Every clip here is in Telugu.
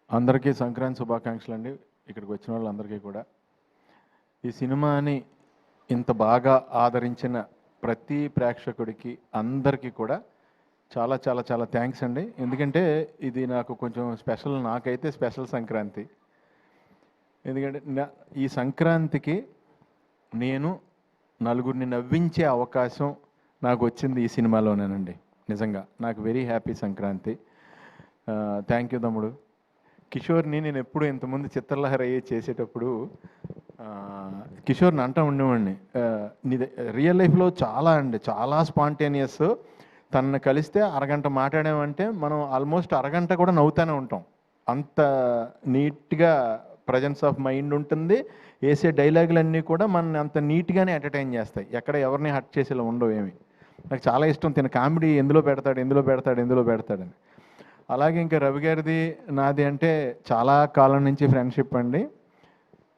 అందరికీ సంక్రాంతి శుభాకాంక్షలు అండి. ఇక్కడికి వచ్చిన వాళ్ళందరికీ కూడా. ఈ సినిమాని ఇంత బాగా ఆదరించిన ప్రతి ప్రేక్షకుడికి అందరికీ కూడా చాలా చాలా చాలా థ్యాంక్స్ అండి. ఎందుకంటే ఇది నాకు కొంచెం స్పెషల్, నాకైతే స్పెషల్ సంక్రాంతి. ఎందుకంటే ఈ సంక్రాంతికి నేను నలుగురిని నవ్వించే అవకాశం నాకు వచ్చింది ఈ సినిమాలోనేనండి. నిజంగా నాకు very happy Sankranti. Thank you తమ్ముడు. కిషోర్ని నేను ఎప్పుడు ఇంతకుముందు చిత్రలహరి అయ్యే చేసేటప్పుడు కిషోర్ని అంటూ ఉండేవాడిని, నీది రియల్ లైఫ్లో చాలా స్పాంటేనియస్. తనని కలిస్తే అరగంట మాట్లాడామంటే మనం ఆల్మోస్ట్ అరగంట కూడా నవ్వుతూనే ఉంటాం. అంత నీట్గా ప్రజెన్స్ ఆఫ్ మైండ్ ఉంటుంది. వేసే డైలాగులన్నీ కూడా మన అంత నీట్గానే ఎంటర్టైన్ చేస్తాయి. ఎక్కడ ఎవరిని హర్ట్ చేసేలా ఉండవు ఏమి. నాకు చాలా ఇష్టం తిన కామెడీ ఎందులో పెడతాడని. అలాగే ఇంకా రవి గారిది నాది అంటే చాలా కాలం నుంచి ఫ్రెండ్షిప్ అండి.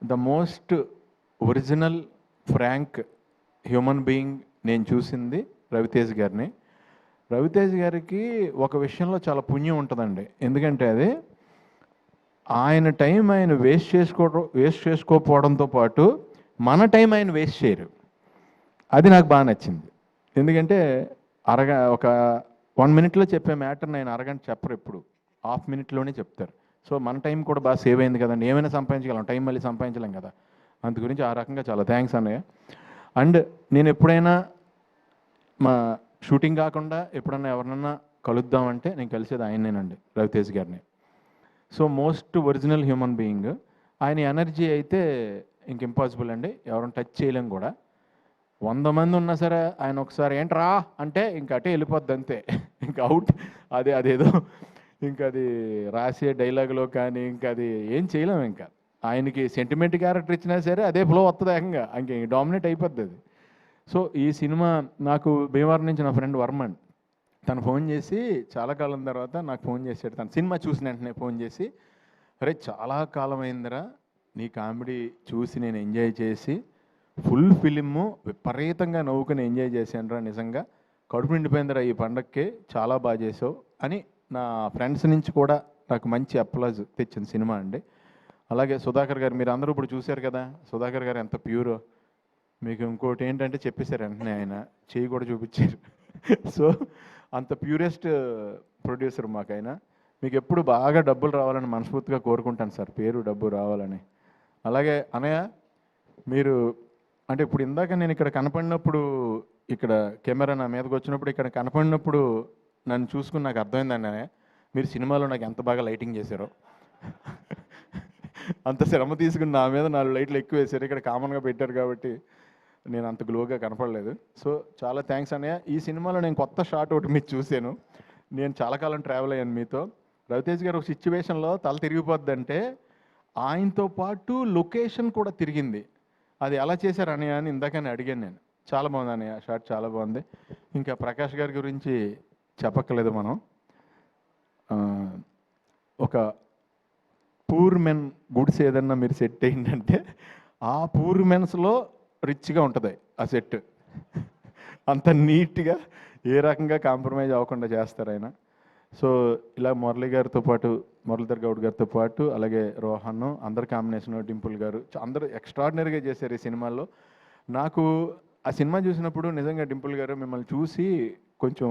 The most original frank human being నేను చూసింది రవితేజ్ గారిని. రవితేజ్ గారికి ఒక విషయంలో చాలా పుణ్యం ఉంటుందండి. ఎందుకంటే అది ఆయన టైం ఆయన వేస్ట్ చేసుకోకపోవడంతో పాటు మన టైం ఆయన వేస్ట్ చేయరు. అది నాకు బాగా నచ్చింది. ఎందుకంటే ఒక 1 minute చెప్పే మ్యాటర్ని ఆయన అరగంట చెప్పరు, ఎప్పుడు ½ minute చెప్తారు. సో మన టైం కూడా బాగా సేవ్ అయింది కదండి. ఏమైనా సంపాదించగలం, టైం మళ్ళీ సంపాదించలేం కదా. అందు గురించి ఆ రకంగా చాలా థ్యాంక్స్ అన్నయ్య. అండ్ నేను ఎప్పుడైనా మా షూటింగ్ కాకుండా ఎప్పుడన్నా ఎవరినన్నా కలుద్దామంటే నేను కలిసేది ఆయనేనండి, రవితేజ్ గారిని. So most original human being. ఆయన ఎనర్జీ అయితే ఇంక ఇంపాసిబుల్ అండి, ఎవరిని టచ్ చేయలేం కూడా. 100 మంది ఉన్నా సరే ఆయన ఒకసారి ఏంట్రా అంటే ఇంక అటే వెళ్ళిపోద్ది అంతే, ఇంకా అవుట్. అదేదో ఇంకా అది రాసే డైలాగులో కానీ ఇంకా అది ఏం చేయలేం. ఇంకా ఆయనకి సెంటిమెంట్ క్యారెక్టర్ ఇచ్చినా సరే అదే ఫ్లో వస్తుంది ఏకంగా, ఇంక డామినేట్ అయిపోద్ది అది. సో ఈ సినిమా నాకు భీమవరం నుంచి నా ఫ్రెండ్ వర్మన్ తను ఫోన్ చేసి చాలా కాలం తర్వాత నాకు ఫోన్ చేశాడు. తను సినిమా చూసిన వెంటనే ఫోన్ చేసి, అరే చాలా కాలం అయిందిరా నీ కామెడీ చూసి, నేను ఎంజాయ్ చేసి ఫుల్ ఫిలిము విపరీతంగా నవ్వుకుని ఎంజాయ్ చేశానురా, నిజంగా కడుపు నిండిపోయిందిరా ఈ పండగకి, చాలా బాగా చేసావు అని నా ఫ్రెండ్స్ నుంచి కూడా నాకు మంచి అప్లాజ్ తెచ్చింది సినిమా అండి. అలాగే సుధాకర్ గారు, మీరు అందరూ ఇప్పుడు చూశారు కదా సుధాకర్ గారు ఎంత ప్యూరో. మీకు ఇంకోటి ఏంటంటే చెప్పేశారు వెంటనే, ఆయన చేయి కూడా చూపించారు. సో అంత ప్యూరెస్ట్ ప్రొడ్యూసర్ మాకు ఆయన. మీకు ఎప్పుడు బాగా డబ్బులు రావాలని మనస్ఫూర్తిగా కోరుకుంటాను సార్, పేరు డబ్బు రావాలని. అలాగే అనయ్య, మీరు అంటే ఇప్పుడు ఇందాక నేను ఇక్కడ కనపడినప్పుడు, ఇక్కడ కెమెరా నా మీదకి వచ్చినప్పుడు ఇక్కడ కనపడినప్పుడు నన్ను చూసుకుని నాకు అర్థమైందండి అన్నయ్య, మీరు సినిమాలో నాకు ఎంత బాగా లైటింగ్ చేశారో. అంత శ్రమ తీసుకుని నా మీద 4 లైట్లు ఎక్కువ వేశారు. ఇక్కడ కామన్గా పెట్టారు కాబట్టి నేను అంత గ్లోగా కనపడలేదు. సో చాలా థ్యాంక్స్ అన్నయ్య. ఈ సినిమాలో నేను కొత్త షాట్ ఒకటి మీరు చూశాను. నేను చాలా కాలం ట్రావెల్ అయ్యాను మీతో. రవితేజ్ గారు ఒక సిచ్యువేషన్లో తల తిరిగిపోద్దంటే ఆయనతో పాటు లొకేషన్ కూడా తిరిగింది. అది ఎలా చేశారు అన్నయ్య అని ఇందాకనే అడిగాను నేను. చాలా బాగుంది అన్నయ్య, షాట్ చాలా బాగుంది. ఇంకా ప్రకాష్ గారి గురించి చెప్పక్కర్లేదు మనం. ఒక పూర్ మెన్ గుడ్స్ ఏదన్నా మీరు సెట్ అయిందంటే ఆ పూర్ మెన్స్లో రిచ్గా ఉంటుంది ఆ సెట్. అంత నీట్గా ఏ రకంగా కాంప్రమైజ్ అవ్వకుండా చేస్తారు ఆయన. సో ఇలా మురళీ గారితో పాటు, మురళీధర్ గౌడ్ గారితో పాటు, అలాగే రోహన్, అందరు కాంబినేషన్, డింపుల్ గారు, అందరూ ఎక్స్ట్రాడినరీగా చేశారు ఈ సినిమాల్లో. నాకు ఆ సినిమా చూసినప్పుడు నిజంగా డింపుల్ గారు మిమ్మల్ని చూసి కొంచెం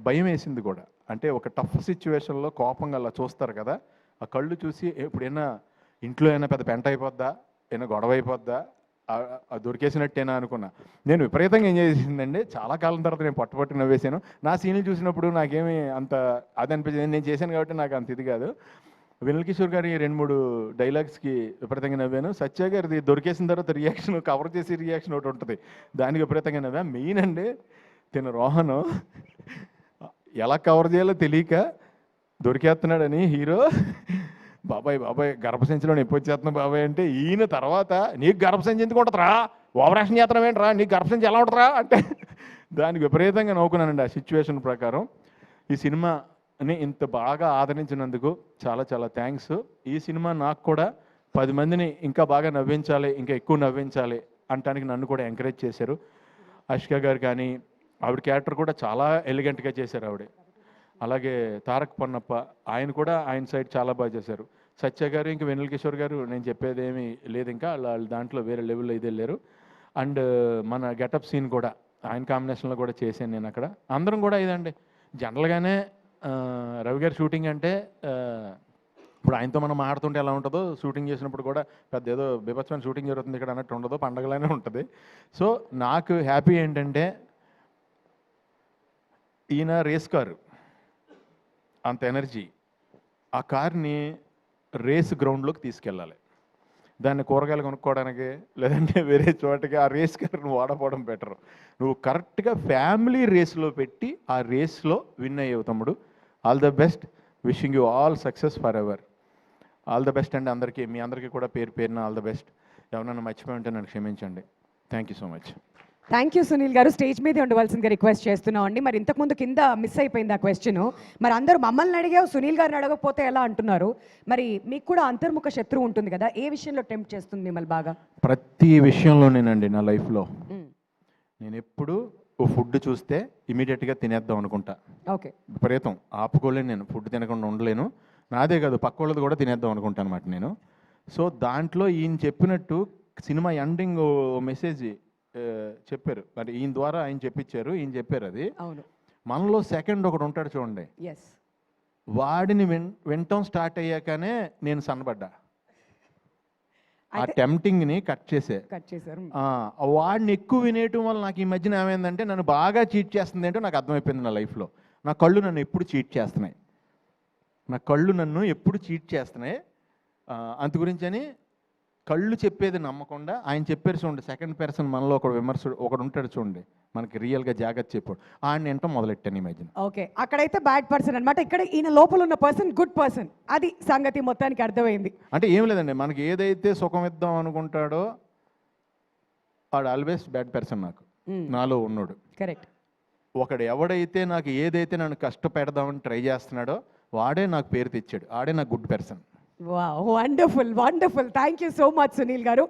భయం వేసింది కూడా. అంటే ఒక టఫ్ సిచ్యువేషన్లో కోపంగా అలా చూస్తారు కదా, ఆ కళ్ళు చూసి ఎప్పుడైనా ఇంట్లో అయినా పెద్ద పెంట అయిపోద్దా, ఏమైనా గొడవ అయిపోద్దా, దొరికేసినట్టేనా అనుకున్నా. నేను విపరీతంగా ఎంజాయ్ చేసిందండి. చాలా కాలం తర్వాత నేను పట్టుపట్టు నవ్వేశాను. నా సీన్లు చూసినప్పుడు నాకేమీ అంత అది అనిపించింది, నేను చేశాను కాబట్టి నాకు అంత ఇది కాదు. వినల్ కిషోర్ గారి 2-3 డైలాగ్స్కి విపరీతంగా నవ్వాను. సత్య గారిది దొరికేసిన తర్వాత రియాక్షన్, కవర్ చేసే రియాక్షన్ ఒకటి ఉంటుంది, దానికి విపరీతంగా నవ్వా. మెయిన్ అండి తిన రోహన్ ఎలా కవర్ చేయాలో తెలియక దొరికేస్తున్నాడని హీరో, బాబాయ్ గర్భసంచిలో నొప్పి వచ్చేస్తున్నావు బాబాయ్ అంటే, ఈయన తర్వాత నీకు గర్భసంచి ఎందుకు ఉంటుందిరా, ఓవరాక్షన్ చేస్తున్నావు ఏంట్రా, నీకు గర్భసంచి ఎలా ఉంటుందిరా అంటే దానికి విపరీతంగా నవ్వుకున్నానండి ఆ సిచ్యువేషన్ ప్రకారం. ఈ సినిమాని ఇంత బాగా ఆదరించినందుకు చాలా చాలా థ్యాంక్స్. ఈ సినిమా నాకు కూడా 10 మందిని ఇంకా బాగా నవ్వించాలి, ఇంకా ఎక్కువ నవ్వించాలి అంటానికి నన్ను కూడా ఎంకరేజ్ చేశారు. అష్క గారు కానీ, ఆవిడ క్యారెక్టర్ కూడా చాలా ఎలిగెంట్గా చేశారు ఆవిడ. అలాగే తారక్ పొన్నప్ప ఆయన కూడా ఆయన సైడ్ చాలా బాగా చేశారు. సత్య గారు ఇంకా వెన్నెల కిషోర్ గారు నేను చెప్పేది ఏమీ లేదు, ఇంకా వాళ్ళు దాంట్లో వేరే లెవెల్లో ఇది వెళ్ళారు. అండ్ మన గెటప్ సీన్ కూడా ఆయన కాంబినేషన్లో కూడా చేశాను నేను అక్కడ. అందరం కూడా ఇదండి జనరల్గానే రవి గారి షూటింగ్ అంటే ఇప్పుడు ఆయనతో మనం మాట్లాడుతుంటే ఎలా ఉంటుందో షూటింగ్ చేసినప్పుడు కూడా పెద్ద ఏదో బీభత్సమైన షూటింగ్ జరుగుతుంది ఇక్కడ అన్నట్టు ఉండదు, పండగలానే ఉంటుంది. సో నాకు హ్యాపీ ఏంటంటే ఈయన రేస్ కారు అంత ఎనర్జీ, ఆ కార్ని రేస్ గ్రౌండ్లోకి తీసుకెళ్ళాలి. దాన్ని కూరగాయలు కొనుక్కోవడానికి లేదంటే వేరే చోటకి ఆ రేస్ కారును వాడపోవడం బెటర్. నువ్వు కరెక్ట్గా ఫ్యామిలీ రేస్లో పెట్టి ఆ రేస్లో విన్ అయ్యేవు తమ్ముడు. All the best, wishing you all success for ever. All the best అండి అందరికీ, మీ అందరికీ కూడా పేరు పేరున ఆల్ ద బెస్ట్. ఎవరన్నా మర్చిపోయి ఉంటే నన్ను క్షమించండి. Thank you so much. Thank you Sunil గారు. స్టేజ్ మీదే ఉండవలసిందిగా రిక్వెస్ట్ చేస్తున్నాం అండి. మరి ఇంతకుముందు కింద మిస్ అయిపోయింది ఆ క్వశ్చన్. మరి అందరూ మమ్మల్ని అడిగావు, సునీల్ గారిని అడగకపోతే ఎలా అంటున్నారు. మరి మీకు కూడా అంతర్ముఖ శత్రువు ఉంటుంది కదా, ఏ విషయంలో టెంప్ట్ చేస్తుంది మిమ్మల్ని బాగా? ప్రతి విషయంలోనేనండి నా లైఫ్లో. నేను ఎప్పుడు ఓ ఫుడ్ చూస్తే ఇమీడియట్గా తినేద్దాం అనుకుంటా. ఓకే, విపరీతం ఆపుకోలేను, నేను ఫుడ్ తినకుండా ఉండలేను. నాదే కాదు పక్క వాళ్ళది కూడా తినేద్దాం అనుకుంటాను అనమాట నేను. సో దాంట్లో ఈయన చెప్పినట్టు సినిమా ఎండింగ్ మెసేజ్ చెప్పారు, మరి ఈయన ద్వారా ఆయన చెప్పించారు, ఈయన చెప్పారు అది. అవును, మనలో సెకండ్ ఒకడు ఉంటాడు చూడండి, ఎస్, వాడిని వినటం స్టార్ట్ అయ్యాకనే నేను సన్నబడ్డా. ఆ టెంప్టింగ్ని కట్ చేశారు. వాడిని ఎక్కువ వినేయటం వల్ల నాకు ఈ మధ్యన ఏమైందంటే నన్ను బాగా చీట్ చేస్తుంది ఏంటో నాకు అర్థమైపోయింది నా లైఫ్లో. నా కళ్ళు నన్ను ఎప్పుడు చీట్ చేస్తున్నాయి, నా కళ్ళు నన్ను ఎప్పుడు చీట్ చేస్తున్నాయి. అందు గురించి అని కళ్ళు చెప్పేది నమ్మకుండా ఆయన చెప్పారు చూడండి, సెకండ్ పర్సన్ మనలో ఒకడు విమర్శుడు ఒకడు ఉంటాడు చూడండి, మనకి రియల్గా జాగ్రత్త చెప్పాడు, ఆయన వినటం మొదలెట్టాను ఈ మధ్యన. ఓకే, అక్కడైతే బ్యాడ్ పర్సన్ అనమాట, ఇక్కడ ఈయన లోపల ఉన్న పర్సన్ గుడ్ పర్సన్. అది సంగతి మొత్తానికి అర్థమైంది. అంటే ఏం లేదండి, మనకి ఏదైతే సుఖం ఇద్దాం అనుకుంటాడో వాడు ఆల్వేస్ బ్యాడ్ పర్సన్ నాకు, నాలో ఉన్నాడు. కరెక్ట్. ఒకడు ఎవడైతే నాకు ఏదైతే నన్ను కష్టపెడదామని ట్రై చేస్తున్నాడో వాడే నాకు పేరు తెచ్చాడు, ఆడే నాకు good person. Wow, wonderful wonderful. Thank you so much Sunil గారు.